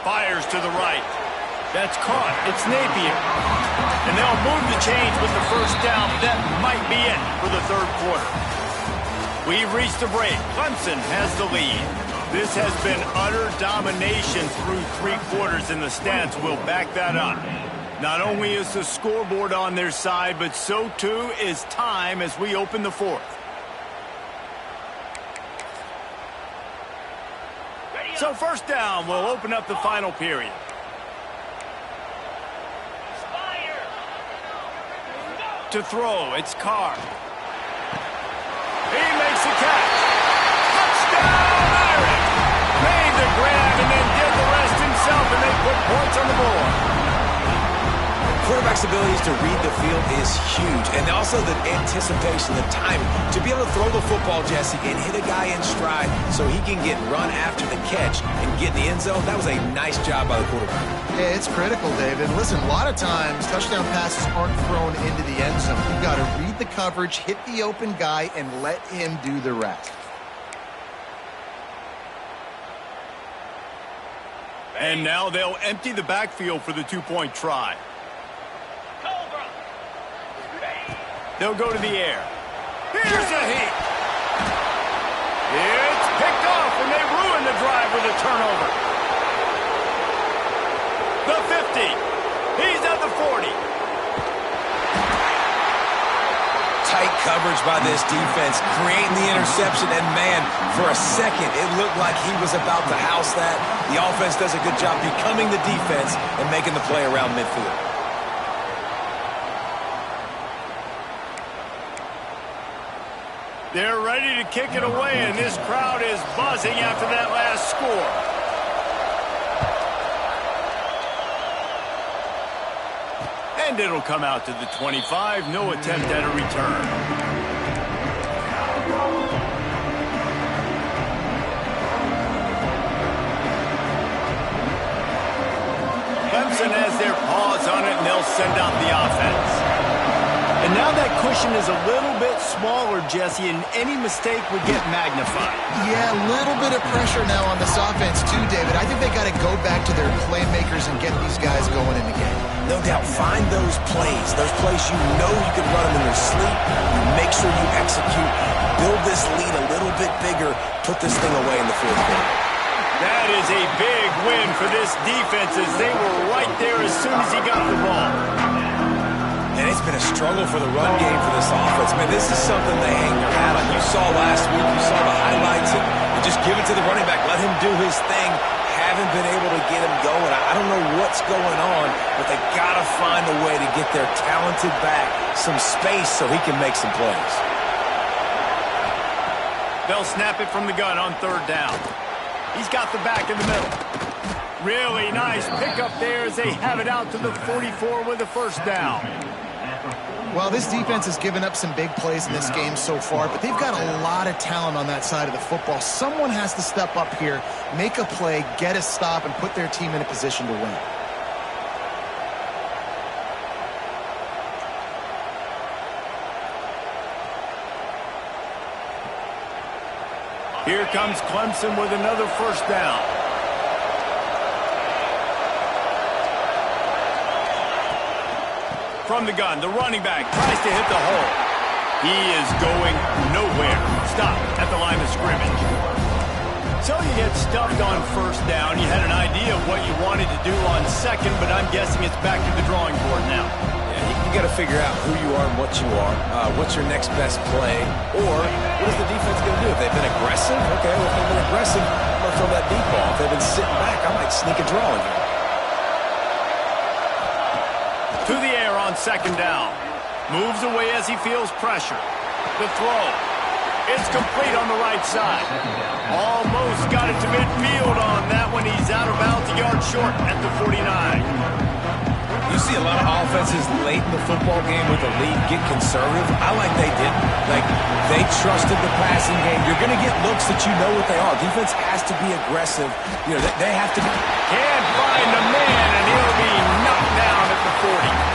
Fires to the right. That's caught. It's Napier. And they'll move the chains with the first down. That might be it for the 3rd quarter. We've reached the break. Clemson has the lead. This has been utter domination through 3 quarters, and the stats will back that up. Not only is the scoreboard on their side, but so too is time as we open the 4th. So 1st down will open up the final period. To throw, it's Carr. He makes the catch. Touchdown, Irish! Made the grab and then did the rest himself, and they put points on the board. Quarterback's abilities to read the field is huge, and also the anticipation, the timing. To be able to throw the football, Jesse, and hit a guy in stride so he can get run after the catch and get in the end zone, that was a nice job by the quarterback. Yeah, it's critical, David. Listen, a lot of times touchdown passes aren't thrown into the end zone. You've got to read the coverage, hit the open guy, and let him do the rest. And now they'll empty the backfield for the 2-point try. They'll go to the air. Here's a heat. It's picked off, and they ruin the drive with a turnover. The 50. He's at the 40. Tight coverage by this defense, creating the interception, and man, for a second, it looked like he was about to house that. The offense does a good job becoming the defense and making the play around midfield. They're ready to kick it away, and this crowd is buzzing after that last score. And it'll come out to the 25. No attempt at a return. Clemson has their paws on it, and they'll send out the offense. And now that cushion is a little bit smaller, Jesse, and any mistake would get magnified. Yeah, a little bit of pressure now on this offense too, David. I think they got to go back to their playmakers and get these guys going in the game. No doubt, find those plays you know you can run them in your sleep. You make sure you execute, build this lead a little bit bigger, put this thing away in the fourth quarter. That is a big win for this defense as they were right there as soon as he got the ball. And it's been a struggle for the run game for this offense. Man, this is something they hang their hat on. You saw last week, you saw the highlights, and just give it to the running back. Let him do his thing. Haven't been able to get him going. I don't know what's going on, but they got to find a way to get their talented back some space so he can make some plays. They'll snap it from the gun on third down. He's got the back in the middle. Really nice pickup there as they have it out to the 44 with a first down. Well, this defense has given up some big plays in this game so far, but they've got a lot of talent on that side of the football. Someone has to step up here, make a play, get a stop, and put their team in a position to win. Here comes Clemson with another first down. From the gun, the running back tries to hit the hole. He is going nowhere. Stop at the line of scrimmage. So you get stuffed on first down. You had an idea of what you wanted to do on second, but I'm guessing it's back to the drawing board now. Yeah, you got to figure out who you are and what you are. What's your next best play? Or what is the defense going to do? If they've been aggressive, okay, well, if they've been aggressive, I'm going to throw that deep ball. If they've been sitting back, I might sneak a draw in here. To the air on second down. Moves away as he feels pressure. The throw. It's complete on the right side. Almost got it to midfield on that one. He's out of bounds, a yard short at the 49. You see a lot of offenses late in the football game with the lead get conservative. I like they didn't. Like, they trusted the passing game. You're going to get looks that you know what they are. Defense has to be aggressive. You know, they have to be. Can't find the man, and he'll be knocked down at the 40.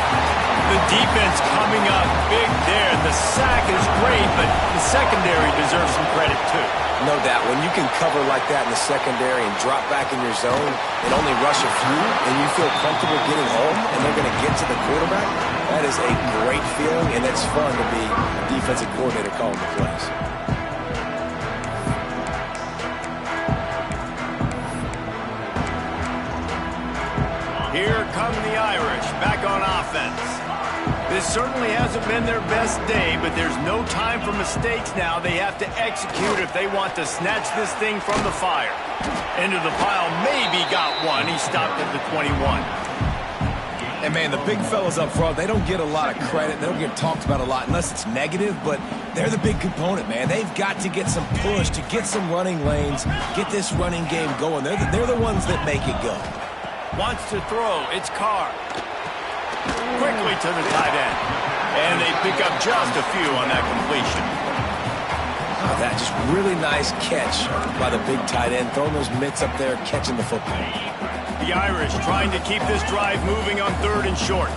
The defense coming up big there. The sack is great, but the secondary deserves some credit, too. No doubt. When you can cover like that in the secondary and drop back in your zone and only rush a few, and you feel comfortable getting home, and they're going to get to the quarterback, that is a great feeling, and it's fun to be a defensive coordinator calling the plays. Here come the Irish back on offense. This certainly hasn't been their best day, but there's no time for mistakes now. They have to execute if they want to snatch this thing from the fire. Into the pile, maybe got one. He stopped at the 21. And, man, the big fellas up front, they don't get a lot of credit. They don't get talked about a lot unless it's negative, but they're the big component, man. They've got to get some push, to get some running lanes, get this running game going. They're the ones that make it go. Wants to throw. It's Carr. Quickly to the tight end. And they pick up just a few on that completion. That just really nice catch by the big tight end. Throwing those mitts up there, catching the football. The Irish trying to keep this drive moving on third and short.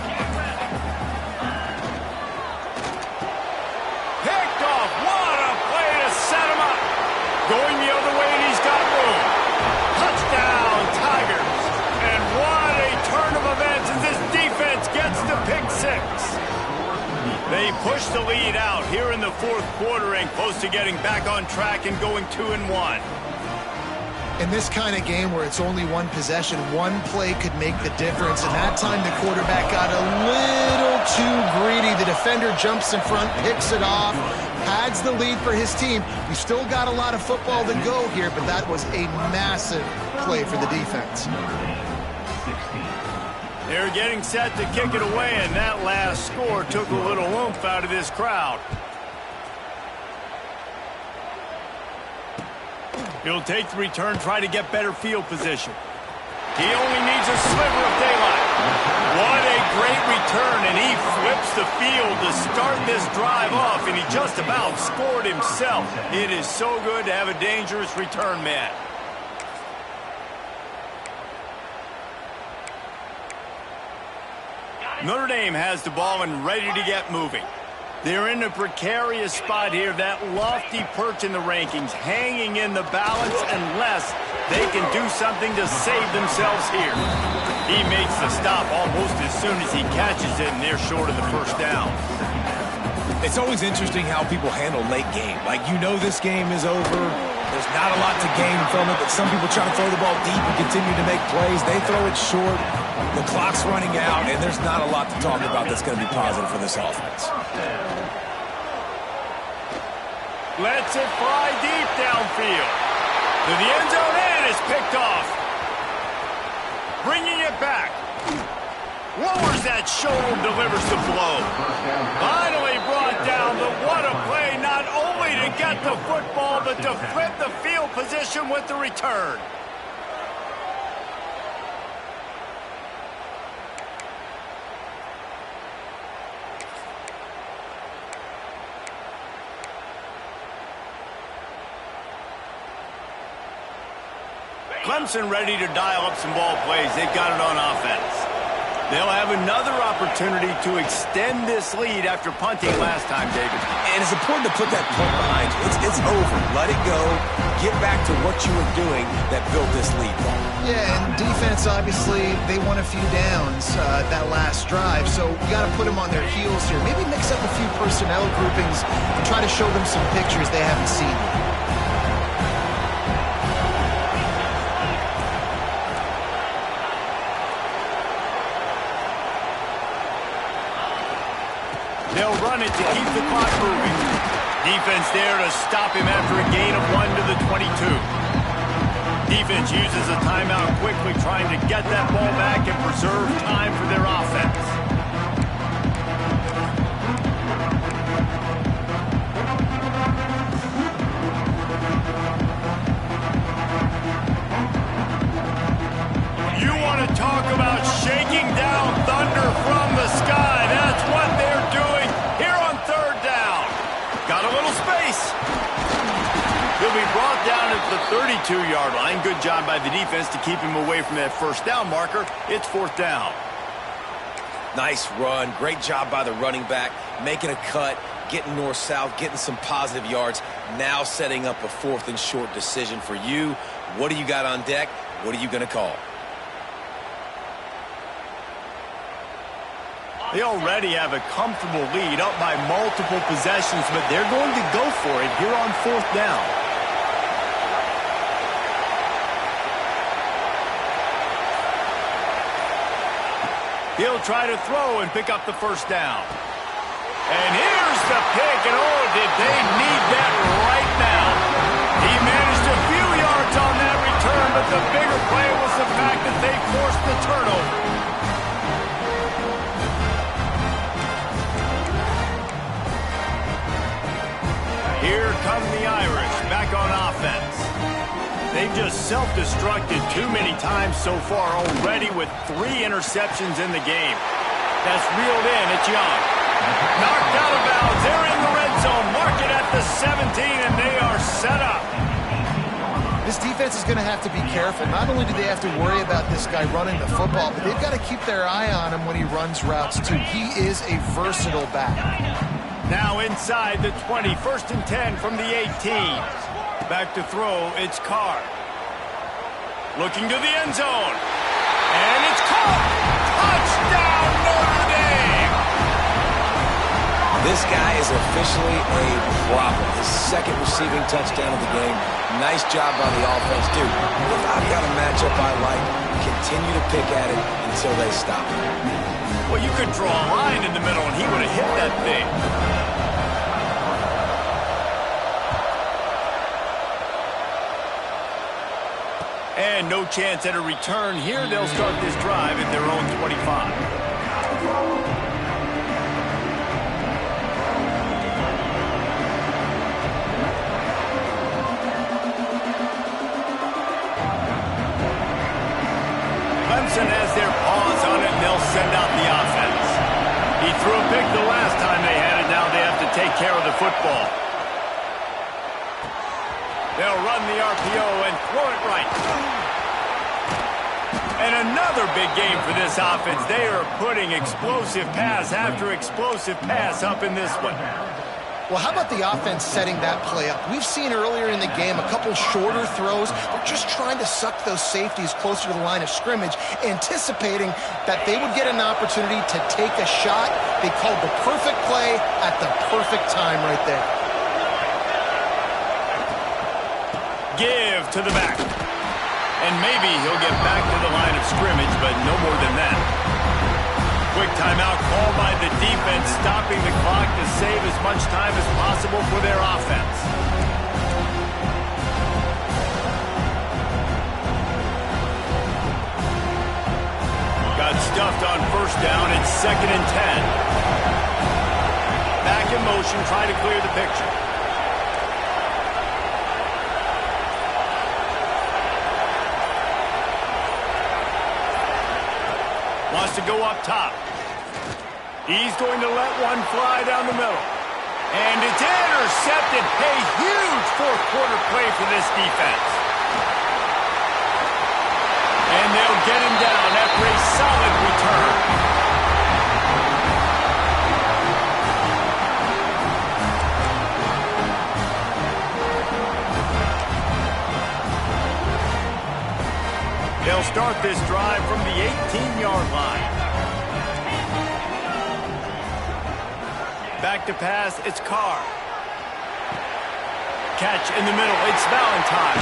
Picked off. What a play to set him up. Going the other way, and he's got room. Touchdown, Tigers. And what a turn of events as this defense gets the pick six. They push the lead out here in the fourth quarter and close to getting back on track and going 2-1. In this kind of game where it's only one possession, one play could make the difference. And that time the quarterback got a little too greedy. The defender jumps in front, picks it off, pads the lead for his team. We still got a lot of football to go here, but that was a massive play for the defense. They're getting set to kick it away, and that last score took a little oomph out of this crowd. He'll take the return, try to get better field position. He only needs a sliver of daylight. What a great return, and he flips the field to start this drive off, and he just about scored himself. It is so good to have a dangerous return man. Notre Dame has the ball and ready to get moving. They're in a precarious spot here, that lofty perch in the rankings, hanging in the balance unless they can do something to save themselves here. He makes the stop almost as soon as he catches it, and they're short of the first down. It's always interesting how people handle late game. Like, you know this game is over. There's not a lot to gain from it, but some people try to throw the ball deep and continue to make plays. They throw it short. The clock's running out, and there's not a lot to talk about that's going to be positive for this offense. Lets it fly deep downfield. To the end zone, and it's picked off. Bringing it back. Lowers that shoulder, delivers the blow. Finally brought down, but what a play, not only to get the football, but to flip the field position with the return. Clemson ready to dial up some ball plays. They've got it on offense. They'll have another opportunity to extend this lead after punting last time, David. And it's important to put that punt behind you. It's over. Let it go. Get back to what you were doing that built this lead. Yeah, and defense, obviously, they won a few downs that last drive, so you got to put them on their heels here. Maybe mix up a few personnel groupings and try to show them some pictures they haven't seen yet. They'll run it to keep the clock moving. Defense there to stop him after a gain of 1 to the 22. Defense uses a timeout quickly, trying to get that ball back and preserve time for their offense. You want to talk about shaking down thunder from the sky. That's what they're doing here on third down. Got a little space. He'll be brought down at the 32-yard line. Good job by the defense to keep him away from that first down marker. It's fourth down. Nice run. Great job by the running back. Making a cut, getting north-south, getting some positive yards. Now setting up a 4th and short decision for you. What do you got on deck? What are you going to call? They already have a comfortable lead, up by multiple possessions, but they're going to go for it here on fourth down. He'll try to throw and pick up the first down. And here's the pick, and oh, did they need that right now. He managed a few yards on that return, but the bigger play was the fact that they forced the turnover. Here come the Irish, back on offense. They've just self-destructed too many times so far already with 3 interceptions in the game. That's reeled in. It's Young. Knocked out of bounds. They're in the red zone. Mark it at the 17, and they are set up. This defense is going to have to be careful. Not only do they have to worry about this guy running the football, but they've got to keep their eye on him when he runs routes, too. He is a versatile back. Now inside the 20, 1st and 10 from the 18. Back to throw, it's Carr. Looking to the end zone. And it's caught! Touchdown, Notre Dame! This guy is officially a problem. His 2nd receiving touchdown of the game. Nice job by the offense, dude. If I've got a matchup I like, continue to pick at it until they stop it. Well, you could draw a line in the middle, and he would have hit that thing. And no chance at a return here. They'll start this drive at their own 25. care of the football. They'll run the RPO and throw it right. And another big game for this offense. They are putting explosive pass after explosive pass up in this one. Well, how about the offense setting that play up? We've seen earlier in the game a couple shorter throws. They're just trying to suck those safeties closer to the line of scrimmage, anticipating that they would get an opportunity to take a shot. They called the perfect play at the perfect time right there. Give to the back. And maybe he'll get back to the line of scrimmage, but no more than that. Quick timeout called by the defense, stopping the clock to save as much time as possible for their offense. Got stuffed on first down. It's 2nd and 10. Back in motion, try to clear the picture. Wants to go up top. He's going to let one fly down the middle. And it's intercepted. A huge fourth-quarter play for this defense. And they'll get him down after a solid return. They'll start this drive from the 18-yard line. Back to pass, it's Carr. Catch in the middle, it's Valentine.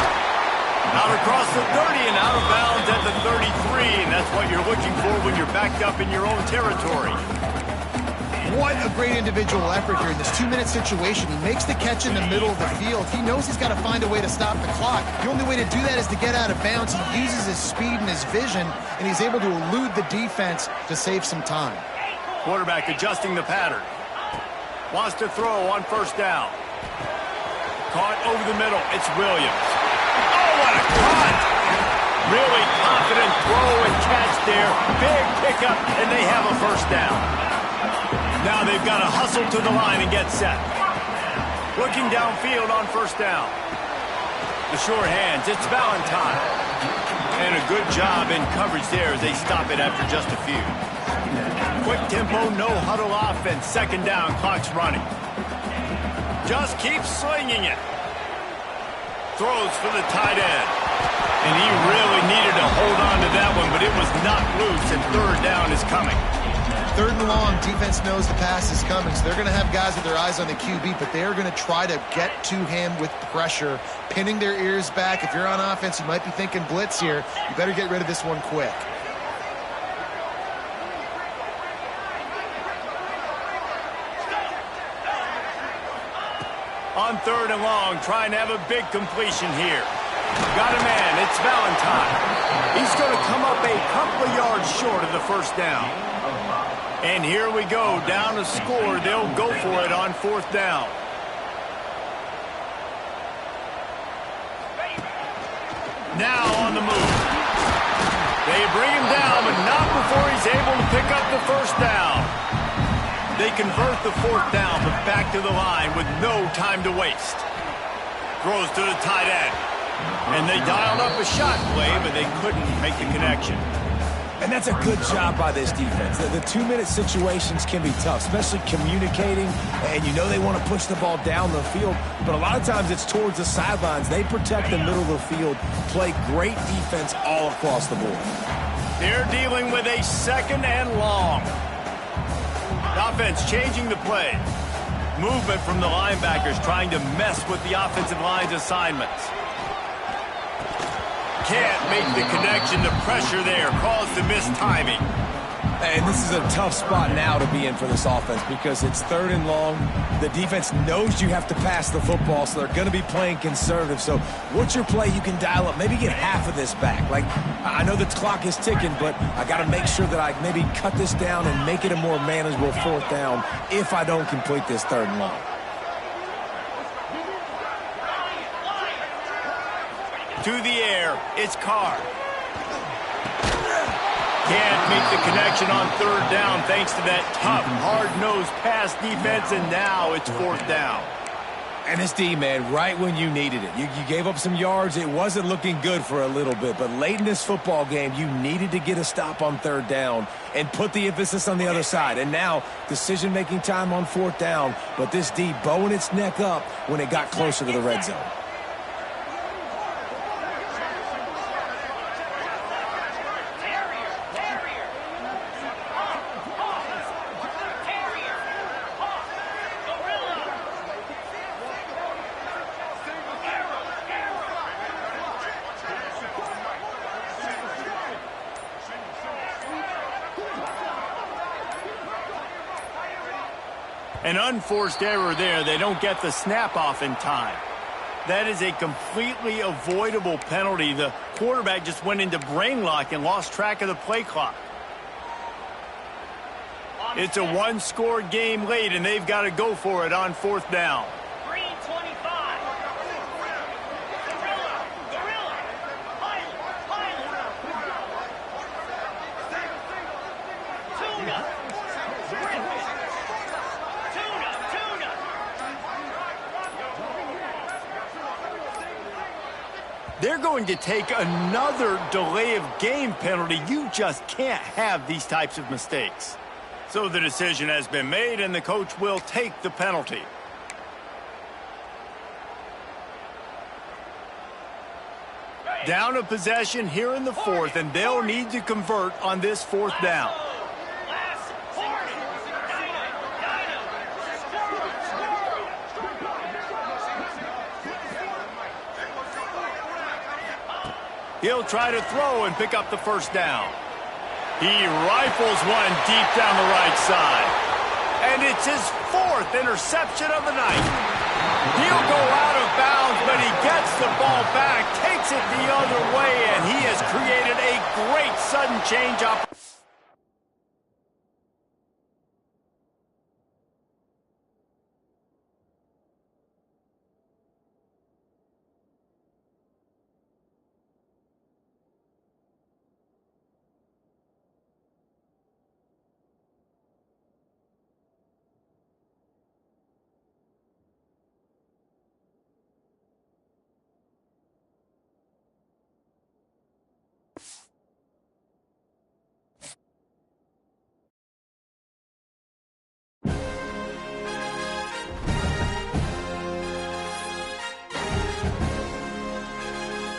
Out across the 30 and out of bounds at the 33, and that's what you're looking for when you're backed up in your own territory. What a great individual effort here in this 2-minute situation. He makes the catch in the middle of the field. He knows he's got to find a way to stop the clock. The only way to do that is to get out of bounds. He uses his speed and his vision, and he's able to elude the defense to save some time. Quarterback adjusting the pattern. Wants to throw on first down. Caught over the middle. It's Williams. Oh, what a cut! Really confident throw and catch there. Big pickup, and they have a first down. Now they've got to hustle to the line and get set. Looking downfield on first down. The short hands, it's Valentine. And a good job in coverage there as they stop it after just a few. Quick tempo, no huddle offense. 2nd down, clock's running. Just keep slinging it. Throws for the tight end. And he really needed to hold on to that one, but it was knocked loose, and 3rd down is coming. 3rd and long, defense knows the pass is coming, so they're going to have guys with their eyes on the QB, but they're going to try to get to him with pressure, pinning their ears back. If you're on offense, you might be thinking blitz here. You better get rid of this one quick. On 3rd and long, trying to have a big completion here. Got a man, it's Valentine. He's going to come up a couple of yards short of the first down. And here we go, down to score. They'll go for it on 4th down. Now on the move. They bring him down, but not before he's able to pick up the first down. They convert the 4th down, but back to the line with no time to waste. Throws to the tight end. And they dialed up a shot play, but they couldn't make the connection. And that's a good job by this defense. The 2-minute situations can be tough, especially communicating, and you know they want to push the ball down the field, but a lot of times it's towards the sidelines. They protect the middle of the field, play great defense all across the board. They're dealing with a 2nd and long. Offense changing the play. Movement from the linebackers trying to mess with the offensive line's assignments. Can't make the connection. The pressure there caused the missed timing. And this is a tough spot now to be in for this offense because it's 3rd and long. The defense knows you have to pass the football, so they're going to be playing conservative. So what's your play you can dial up? Maybe get half of this back. Like, I know the clock is ticking, but I got to make sure that I maybe cut this down and make it a more manageable 4th down if I don't complete this 3rd and long. To the air, it's Carr. can't make the connection on third down thanks to that tough, hard-nosed pass defense, and now it's fourth down. And this D, man, right when you needed it. You gave up some yards. It wasn't looking good for a little bit, but late in this football game, you needed to get a stop on third down and put the emphasis on the other side. And now, decision-making time on fourth down, but this D bowing its neck up when it got closer to the red zone. An unforced error there. They don't get the snap off in time. That is a completely avoidable penalty. The quarterback just went into brain lock and lost track of the play clock. It's a one-score game late, and they've got to go for it on fourth down. They're going to take another delay of game penalty. You just can't have these types of mistakes. So the decision has been made, and the coach will take the penalty. Down a possession here in the fourth, and they'll need to convert on this fourth down. He'll try to throw and pick up the first down. He rifles one deep down the right side. And it's his fourth interception of the night. He'll go out of bounds, but he gets the ball back, takes it the other way, and he has created a great sudden change up.